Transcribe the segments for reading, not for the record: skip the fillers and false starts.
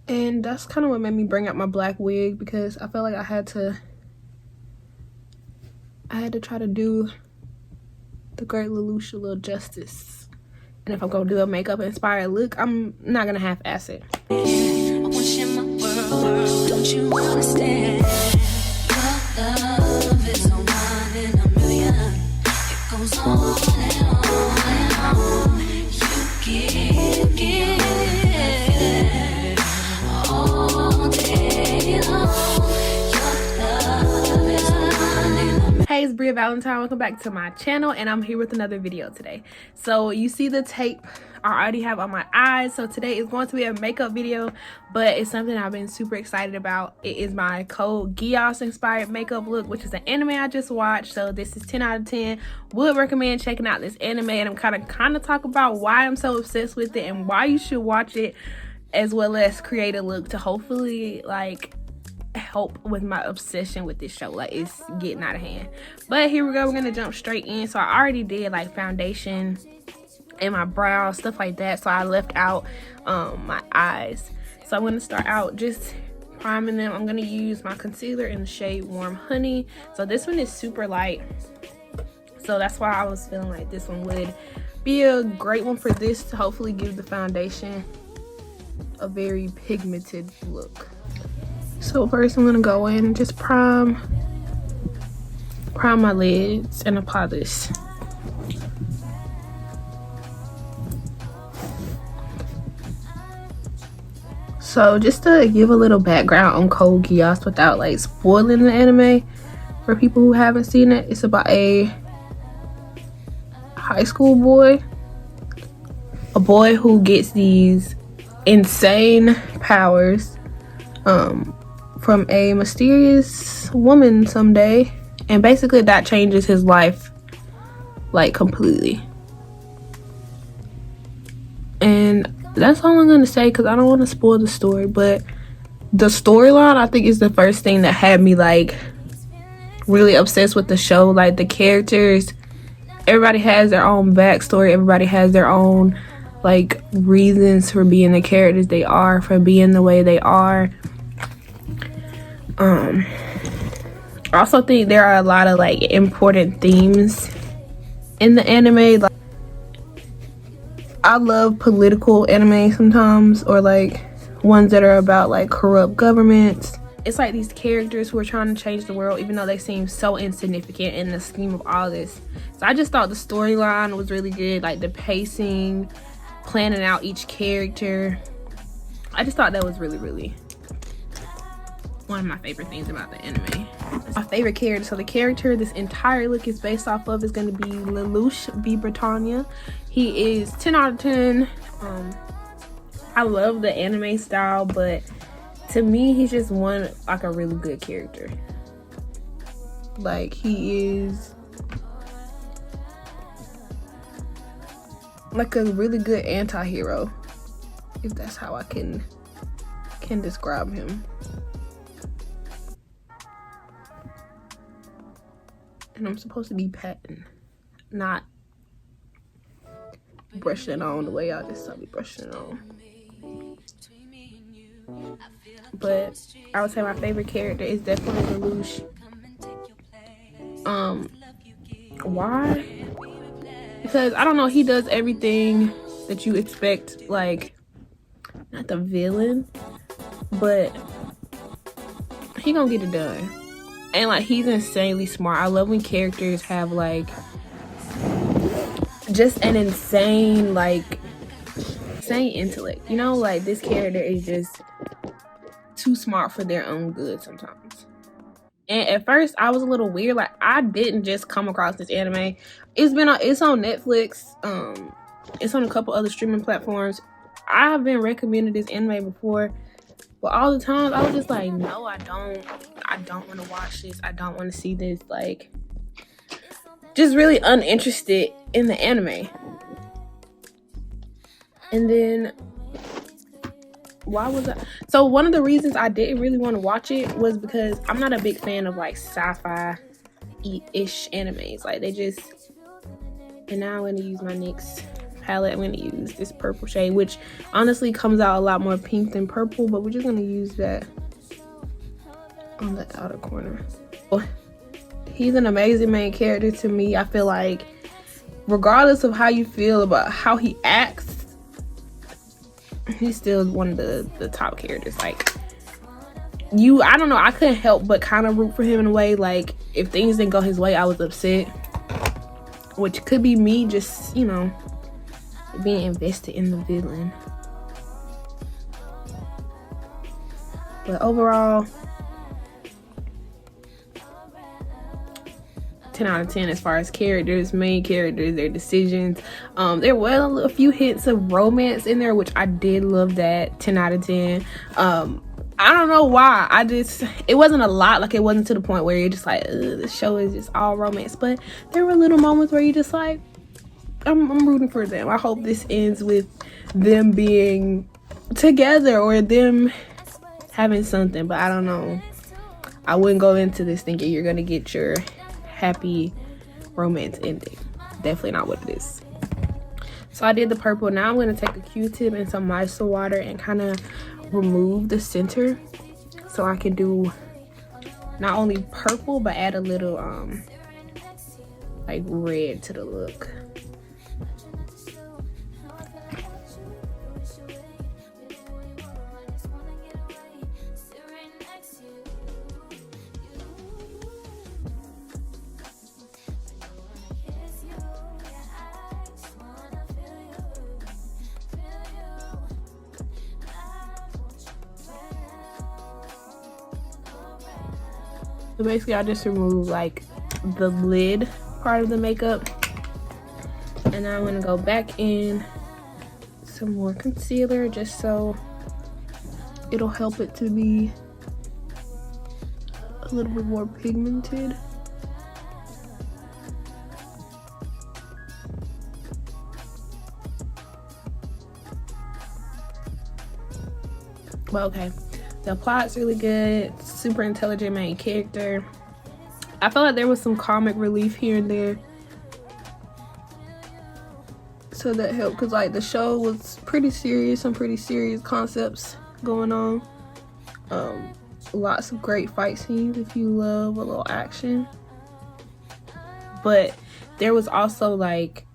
And that's kind of what made me bring out my black wig, because I felt like I had to try to do the great Lelouch a little justice. And if I'm gonna do a makeup inspired look, I'm not gonna half-ass it. Don't you understand? Love is no one in a million. It goes on and on and on. You give all day long. Your love is no one in a million. Hey, it's Bria Valentine. Welcome back to my channel, and I'm here with another video today. So you see the tape I already have on my eyes, so today is going to be a makeup video, but it's something I've been super excited about. It is my Code Geass inspired makeup look, which is an anime I just watched. So this is 10 out of 10. Would recommend checking out this anime, and I'm kind of talk about why I'm so obsessed with it and why you should watch it, as well as create a look to hopefully like help with my obsession with this show. Like, it's getting out of hand. But here we go, we're gonna jump straight in. So I already did like foundation and my brows, stuff like that, so I left out my eyes. So I'm going to start out just priming them. I'm going to use my concealer in the shade Warm Honey. So this one is super light, so that's why I was feeling like this one would be a great one for this, to hopefully give the foundation a very pigmented look. So first I'm going to go in and just prime my lids and apply this. So just to give a little background on Code Geass without like spoiling the anime for people who haven't seen it, it's about a high school boy, a boy who gets these insane powers from a mysterious woman someday, and basically that changes his life like completely. And that's all I'm gonna say, because I don't want to spoil the story. But the storyline, I think, is the first thing that had me like really obsessed with the show. Like, the characters, everybody has their own backstory, everybody has their own like reasons for being the characters they are, for being the way they are. I also think there are a lot of like important themes in the anime. Like, I love political anime sometimes, or like ones that are about like corrupt governments. It's like these characters who are trying to change the world, even though they seem so insignificant in the scheme of all this. So I just thought the storyline was really good, like the pacing, planning out each character. I just thought that was really one of my favorite things about the anime. My favorite character, so the character this entire look is based off of, is going to be Lelouch B. Britannia. He is 10 out of 10. I love the anime style, but to me, he's just one like a really good character. Like, he is like a really good anti-hero, if that's how I can describe him. And I'm supposed to be patting, not brushing it on the way y'all just saw me brushing it on. But I would say my favorite character is definitely Lelouch. Why? Because I don't know, he does everything that you expect, like, not the villain, but he gonna get it done. And like, he's insanely smart. I love when characters have like just an insane intellect, you know? Like, this character is just too smart for their own good sometimes. And at first I was a little weird, like, I didn't just come across this anime. It's on Netflix, it's on a couple other streaming platforms. I've been recommended this anime before, but all the times I was just like, no, I don't want to watch this, I don't want to see this. Like, just really uninterested in the anime. And then so one of the reasons I didn't really want to watch it was because I'm not a big fan of like sci-fi-ish animes. Like, they just, and now I'm going to use my NYX palette, I'm gonna use this purple shade, which honestly comes out a lot more pink than purple, but we're just gonna use that on the outer corner. He's an amazing main character to me. I feel like regardless of how you feel about how he acts, he's still one of the top characters. Like, I don't know, I couldn't help but kind of root for him in a way. Like, if things didn't go his way, I was upset, which could be me just, you know, being invested in the villain. But overall, 10 out of 10 as far as characters, main characters, their decisions. There were a few hints of romance in there, which I did love that. 10 out of 10. I don't know why. It wasn't a lot. Like, it wasn't to the point where you're just like, the show is just all romance. But there were little moments where you're just like, I'm rooting for them. I hope this ends with them being together or them having something. But I don't know. I wouldn't go into this thinking you're going to get your happy romance ending. Definitely not what it is. So I did the purple. Now I'm going to take a Q-tip and some micellar water and kind of remove the center so I can do not only purple but add a little like red to the look. So basically I just removed like the lid part of the makeup, and now I'm going to go back in some more concealer just so it'll help it to be a little bit more pigmented. Well, okay. The plot's really good. Super intelligent main character. I felt like there was some comic relief here and there, so that helped, because like the show was pretty serious, some pretty serious concepts going on. Lots of great fight scenes if you love a little action, but there was also like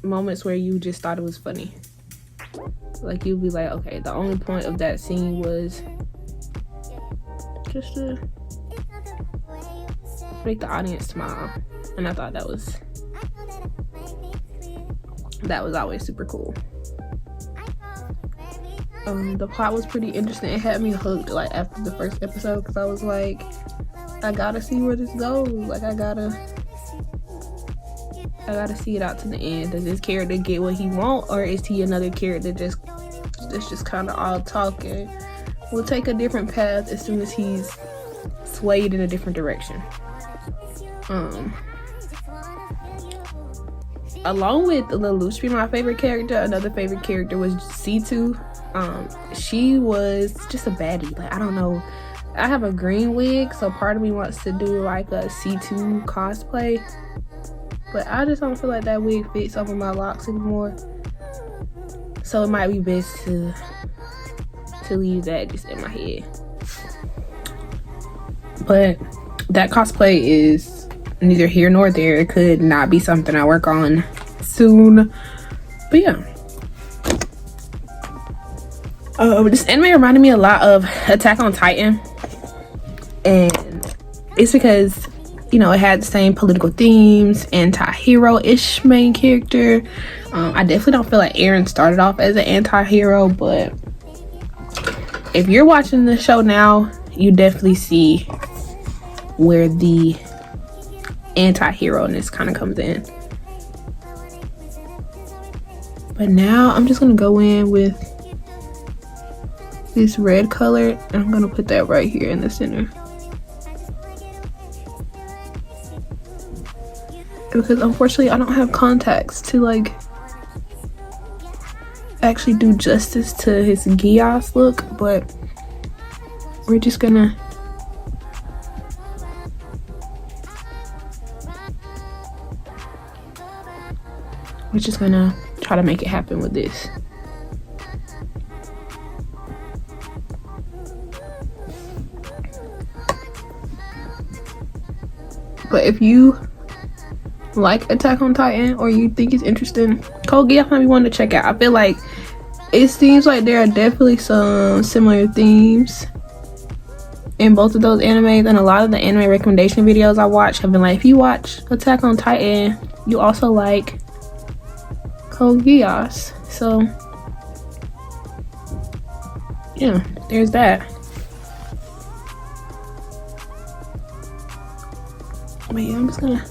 moments where you just thought it was funny. Like, you'd be like, okay, the only point of that scene was just to make the audience smile, and I thought that was always super cool. The plot was pretty interesting. It had me hooked like after the first episode, because I was like, I gotta see where this goes. Like, I gotta see it out to the end. Does this character get what he wants, or is he another character that's just kind of all talking? Will take a different path as soon as he's swayed in a different direction. Along with Lelouch, my favorite character, another favorite character was C2. She was just a baddie. Like, I don't know. I have a green wig, so part of me wants to do like a C2 cosplay, but I just don't feel like that wig fits over my locks anymore. So it might be best to leave that just in my head. But that cosplay is neither here nor there. It could not be something I work on soon. But yeah. This anime reminded me a lot of Attack on Titan. And it's because, you know, it had the same political themes, anti-hero-ish main character. I definitely don't feel like Eren started off as an anti-hero, but if you're watching the show now, you definitely see where the anti-hero-ness kind of comes in. But now I'm just gonna go in with this red color, and I'm gonna put that right here in the center, because unfortunately I don't have contacts to like actually do justice to his Geass look, but we're just gonna we're just gonna try to make it happen with this. But if you like Attack on Titan or you think it's interesting, Code Geass might be one to check out. I feel like it seems like there are definitely some similar themes in both of those animes, and a lot of the anime recommendation videos I watch have been like, if you watch Attack on Titan, you also like Code Geass. So yeah, there's that. But yeah, I'm just gonna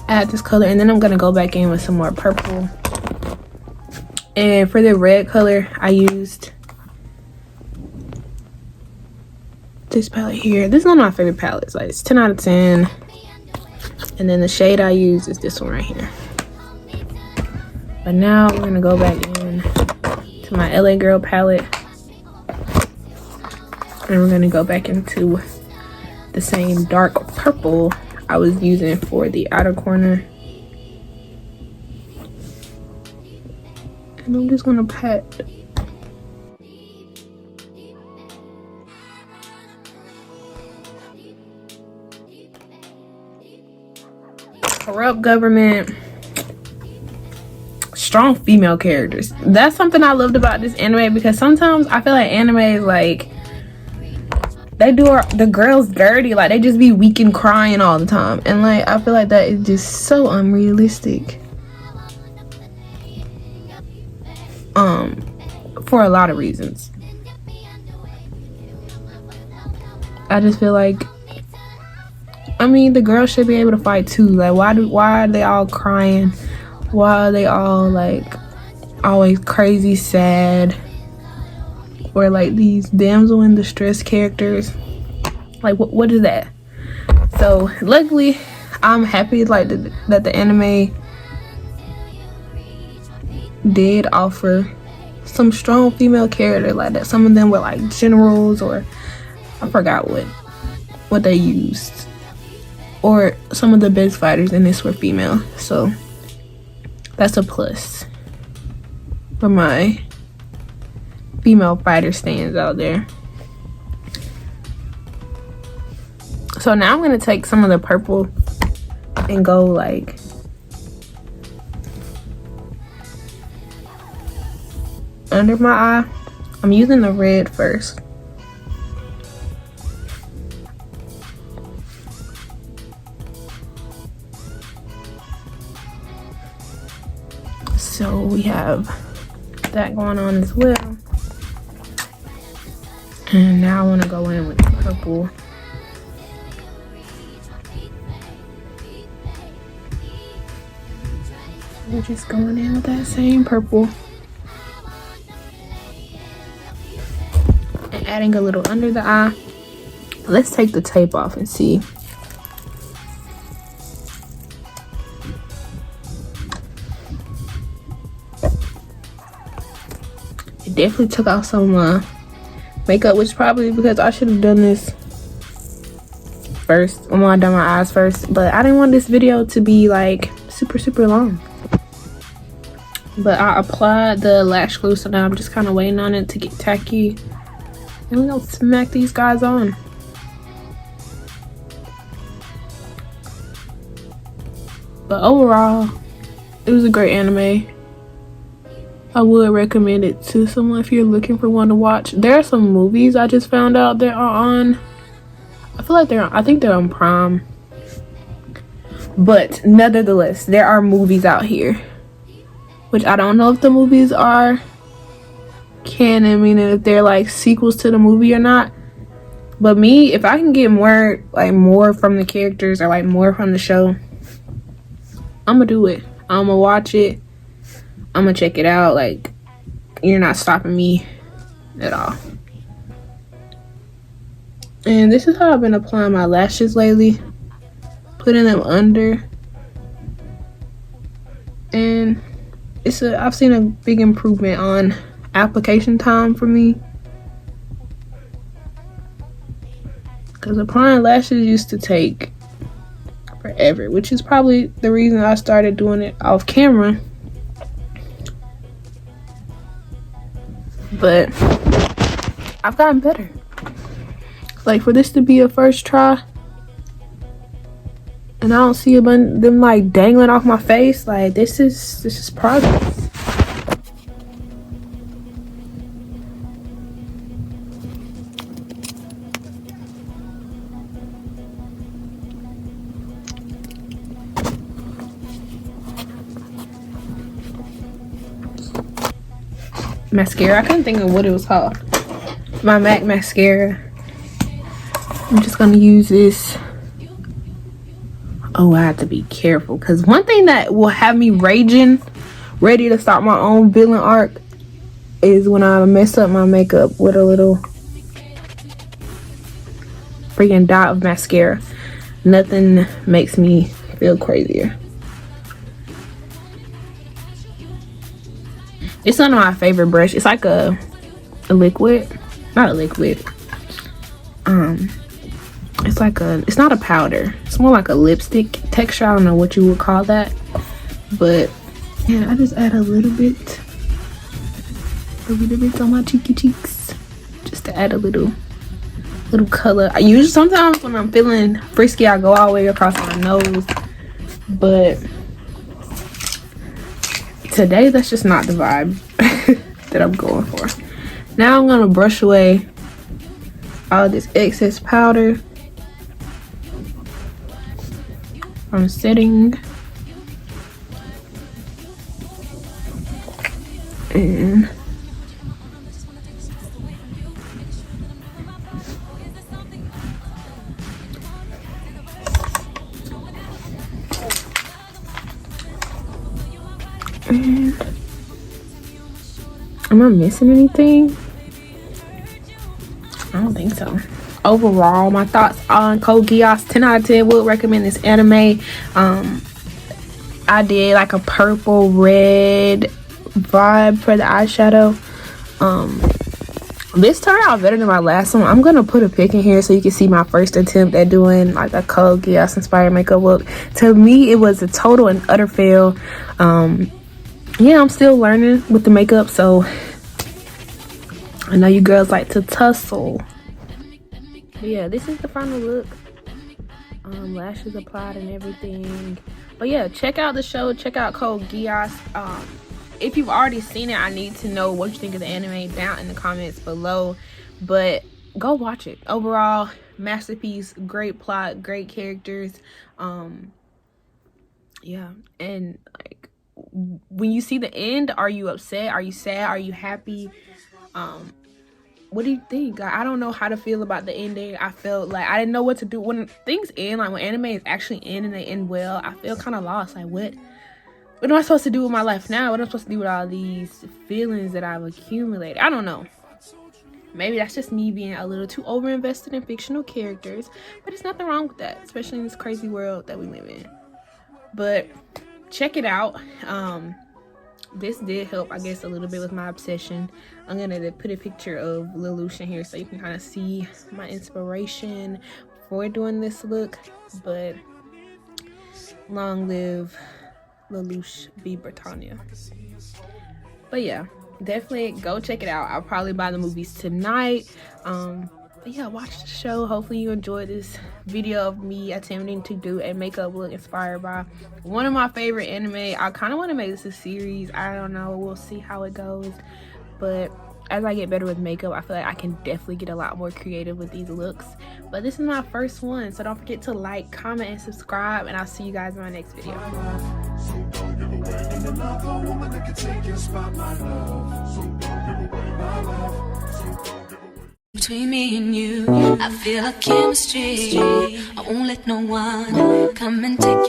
add this color, and then I'm gonna go back in with some more purple. And for the red color, I used this palette here. This is one of my favorite palettes. Like, it's 10 out of 10. And then the shade I use is this one right here. But now we're gonna go back in to my LA Girl palette, and we're gonna go back into the same dark purple I was using for the outer corner. And I'm just gonna pat corrupt government, strong female characters. That's something I loved about this anime, because sometimes I feel like anime is like, they do the girls dirty. Like, they just be weak and crying all the time, and like, I feel like that is just so unrealistic for a lot of reasons. I just feel like, I mean, the girls should be able to fight too. Like, why are they all crying? Why are they all like always crazy sad? Or like these damsel in distress characters? Like, what is that? So luckily, I'm happy like that the anime did offer some strong female characters like that. Some of them were like generals, or I forgot what they used. Or some of the best fighters in this were female. So that's a plus for my female fighter stands out there. So now I'm gonna take some of the purple and go like under my eye. I'm using the red first. So we have that going on as well. And now I want to go in with the purple. We're just going in with that same purple. And adding a little under the eye. Let's take the tape off and see. It definitely took off some makeup, which probably because I should have done this first when I done my eyes first, but I didn't want this video to be like super long. But I applied the lash glue, so now I'm just kind of waiting on it to get tacky, and we're gonna smack these guys on. But overall, it was a great anime. I would recommend it to someone if you're looking for one to watch. There are some movies I just found out that are on, I think they're on Prime. But nevertheless, there are movies out here, which I don't know if the movies are canon, meaning if they're like sequels to the movie or not. But me, if I can get more from the characters, or like more from the show, I'm gonna do it. I'm gonna watch it. I'm gonna check it out. Like, you're not stopping me at all. And this is how I've been applying my lashes lately, putting them under, and I've seen a big improvement on application time for me, because applying lashes used to take forever, which is probably the reason I started doing it off camera. But I've gotten better. Like, for this to be a first try and I don't see a bunch of them like dangling off my face, like this is progress. Mascara, I couldn't think of what it was called. My MAC mascara. I'm just gonna use this. Oh, I have to be careful, because one thing that will have me raging, ready to start my own villain arc, is when I mess up my makeup with a little freaking dot of mascara. Nothing makes me feel crazier. It's one of my favorite brush. It's like a liquid, not a liquid. It's like it's not a powder. It's more like a lipstick texture. I don't know what you would call that, but yeah, I just add a little bit on my cheeks, just to add a little color. I usually sometimes when I'm feeling frisky, I go all the way across my nose, but today that's just not the vibe that I'm going for. Now I'm gonna brush away all this excess powder from setting, and am I missing anything? I don't think so. Overall, my thoughts on Code Geass, 10 out of 10. Would recommend this anime. I did like a purple red vibe for the eyeshadow. This turned out better than my last one. I'm gonna put a pic in here so you can see my first attempt at doing like a Code Geass inspired makeup look. To me, it was a total and utter fail. Yeah, I'm still learning with the makeup, so I know you girls like to tussle. But yeah, this is the final look. Lashes applied and everything. But yeah, check out the show. Check out Code Geass. If you've already seen it, I need to know what you think of the anime down in the comments below. But go watch it. Overall, masterpiece. Great plot. Great characters. Yeah, and like when you see the end, are you upset? Are you sad? Are you happy? What do you think? I don't know how to feel about the ending. I felt like I didn't know what to do when things end, like when anime is actually end and they end well. I feel kind of lost. Like, what am I supposed to do with my life now? What am I supposed to do with all these feelings that I've accumulated? I don't know. Maybe that's just me being a little too over invested in fictional characters, but there's nothing wrong with that, especially in this crazy world that we live in. But check it out. This did help, I guess, a little bit with my obsession. I'm gonna put a picture of Lelouch in here so you can kind of see my inspiration for doing this look. But long live Lelouch v. Britannia. But yeah, definitely go check it out. I'll probably buy the movies tonight. But yeah, watch the show. Hopefully you enjoyed this video of me attempting to do a makeup look inspired by one of my favorite anime. I kind of want to make this a series. I don't know, we'll see how it goes. But as I get better with makeup, I feel like I can definitely get a lot more creative with these looks. But this is my first one, so don't forget to like, comment, and subscribe, and I'll see you guys in my next video. Between me and you, I feel a chemistry. I won't let no one come and take you.